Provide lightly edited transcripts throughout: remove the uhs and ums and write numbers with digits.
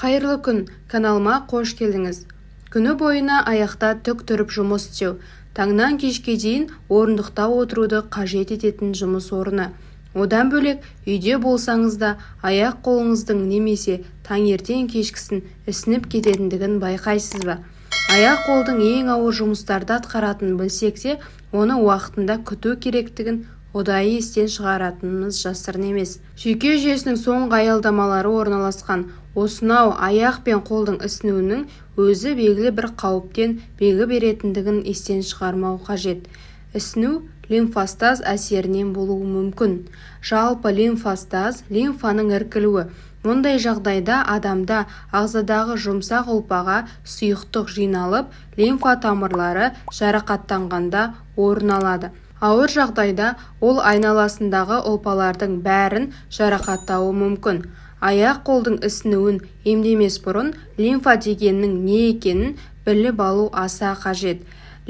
Қайырлы күн, каналыма қош келдіңіз. Күні бойына аяқта тік тұрып жұмыс істеу, таңнан кешке дейін орындықта отыруды қажет ететін жұмыс орны. Одан бөлек үйде болсаңыз да аяқ қолыңыздың немесе таңертең кешкісін ісініп кететіндігін байқайсыз ба? Аяқ қолдың ең ауыр жұмыстарды атқаратынын білсек те, оны уақытында күту керектігін ұдайы естен шығаратынымыз жасырын емес. Жүйке жүйесінің соңғы аялдамалары орналасқан осынау аяқ пен қолдың ісінуінің өзі белгілі бір қауіптен белгі беретіндігін естен шығармау қажет. Ісіну лимфостаз әсерінен болуы мүмкін. Жалпы лимфостаз лимфаның іркілуі. Мұндай жағдайда адамда ағзадағы жұмсақ ұлпаға сұйықтық жиналып, лимфа тамырлары жарақаттанғанда орын алады. Ауыр жағдайда ол айналасындағы ұлпалардың бәрін жарақаттауы мүмкін. Аяқ қолдың ісінуін емдемес бұрын лимфа дегеннің не екенін біліп алу аса қажет.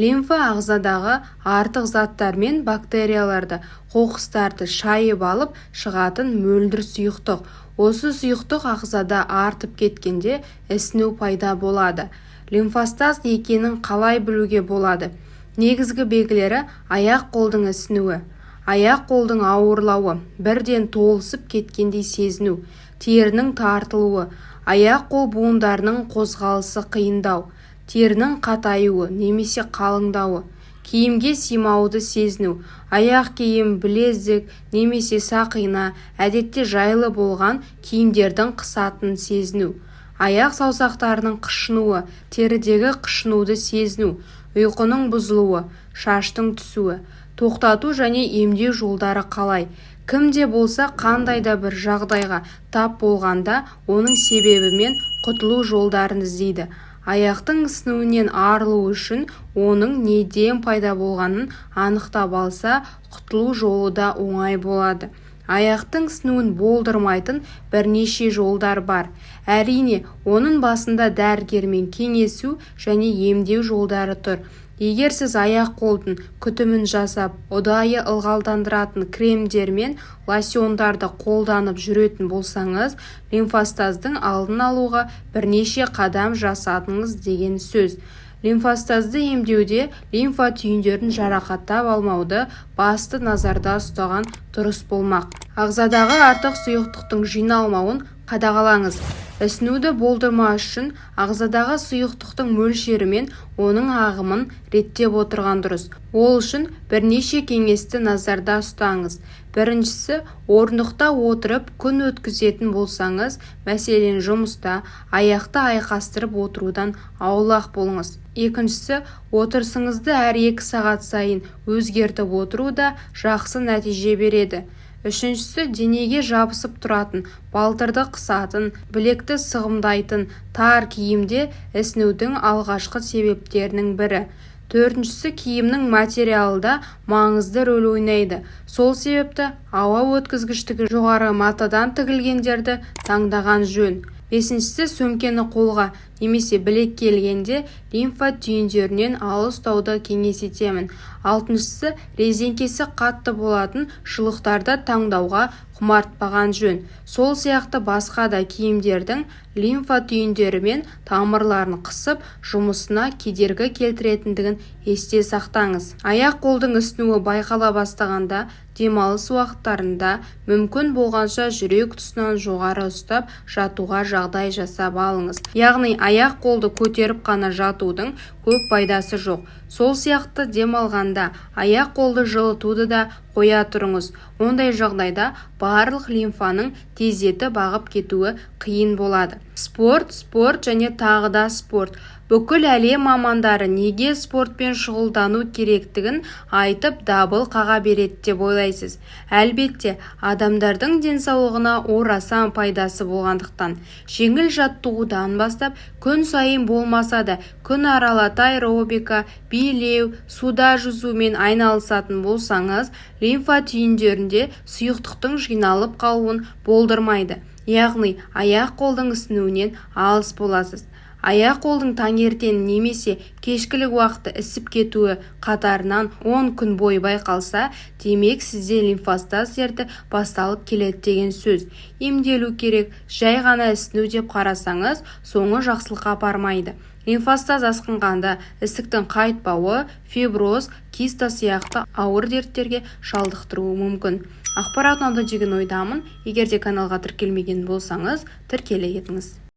Лимфа ағзадағы артық заттар мен бактерияларды, қоқыстарды шайып алып шығатын мөлдір сұйықтық. Осы сұйықтық ағзада артып кеткенде ісіну пайда болады. Лимфостаз екенін қалай білуге болады? Негізгі белгілері аяқ қолдың ісінуі. Аяқ қолдың ауырлауы, бірден толысып кеткендей сезіну, терінің тартылуы, аяқ қол буындарының қозғалысы қиындау, терінің қатаюы немесе қалыңдауы, киімге симауды сезіну, аяқ киім, білезік немесе сақина, әдетте жайлы болған киімдердің қысатынын сезіну, аяқ саусақтарының қышынуы, терідегі қышынуды сезіну, ұйқының бұзылуы, шаштың түсуі. Тоқтату және емдеу жолдары қалай? Кімде болса қандай да бір жағдайға тап болғанда оның себебі мен құтылу жолдарын іздейді. Аяқтың ісінуінен арылу үшін оның неден пайда болғанын анықтап алса, құтылу жолы да оңай болады. Аяқтың ісінуін болдырмайтын бірнеше жолдар бар. Әрине, оның басында дәрігермен кеңесу және емдеу жолдары тұр. Егер сіз аяқ қолдың күтімін жасап, ұдайы ылғалдандыратын кремдер мен лосьондарды қолданып жүретін болсаңыз, лимфостаздың алдын алуға бірнеше қадам жасадыңыз деген сөз. Лимфостазды емдеуде лимфа түйіндерін жарақаттап алмауды басты назарда ұстаған дұрыс болмақ. Ағзадағы артық сұйықтықтың жиналмауын қадағалаңыз. Ісінуді болдырмау үшін ағзадағы сұйықтықтың мөлшері мен оның ағымын реттеп отырған дұрыс. Ол үшін бірнеше кеңесті назарда ұстаңыз. Біріншісі, орындықта отырып күн өткізетін болсаңыз, мәселен жұмыста, аяқты айқастырып отырудан аулақ болыңыз. Екіншісі, отырысыңызды әр 2 сағат сайын өзгертіп отыру да жақсы нәтиже береді. Үшіншісі, денеге жабысып тұратын, балтырды қысатын, білекті сығымдайтын тар киімде ісінудің алғашқы себептерінің бірі. Төртіншісі, киімнің материалында маңызды рөл ойнайды. Сол себепті ауа өткізгіштігі жоғары матадан тігілгендерді таңдаған жөн. Бесіншісі, сөмкені қолға немесе білекке келгенде лимфа түйіндерінен алыс ұстауды кеңес етемін. Алтыншысы, резеңкесі қатты болатын шұлықтарды таңдауға құмартпаған жөн. Сол сияқты басқа да киімдердің лимфа түйіндері мен тамырларын қысып, жұмысына кедергі келтіретіндігін есте сақтаңыз. Аяқ қолдың ісінуі байқала бастағанда, демалыс уақыттарында мүмкін болғанша жүрек тұсынан жоғары ұстап жатуға жағдай жасап алыңыз. Яғни аяқ қолды көтеріп қана жатудың көп пайдасы жоқ. Сол сияқты демалғанда аяқ қолды жылытуды да қоя тұрыңыз. Ондай жағдайда барлық лимфаның тездеті бағып кетуі қиын болады. Спорт және тағы да спорт. Бүкіл әлем мамандары неге спортпен шұғылдану керектігін айтып дабыл қаға береді деп ойлайсыз. Әлбетте, адамдардың денсаулығына орасан пайдасы болғандықтан. Жеңіл жаттығудан бастап, күн сайын болмаса да күн аралата аэробика, билеу, суда жүзумен айналысатын болсаңыз, лимфа түйіндерінде сұйықтықтың жиналып қалуын болдырмайды. Яғни аяқ қолдың ісінуінен алыс боласыз. Аяқ-қолдың таңертең немесе кешкілік уақыты ісіп кетуі қатарынан 10 күн бойы байқалса, демек сізде лимфостаз дерті басталып келеді деген сөз. Емделу керек, жай ғана ісіну деп қарасаңыз, соңы жақсылыққа апармайды. Лимфостаз асқынғанда ісіктің қайтпауы, фиброз, киста сияқты ауыр дерттерге шалдықтыруы мүмкін. Ақпарат ұнады деген ойдамын. Егер де каналға тіркелмеген болсаңыз, тіркеле кетіңіз.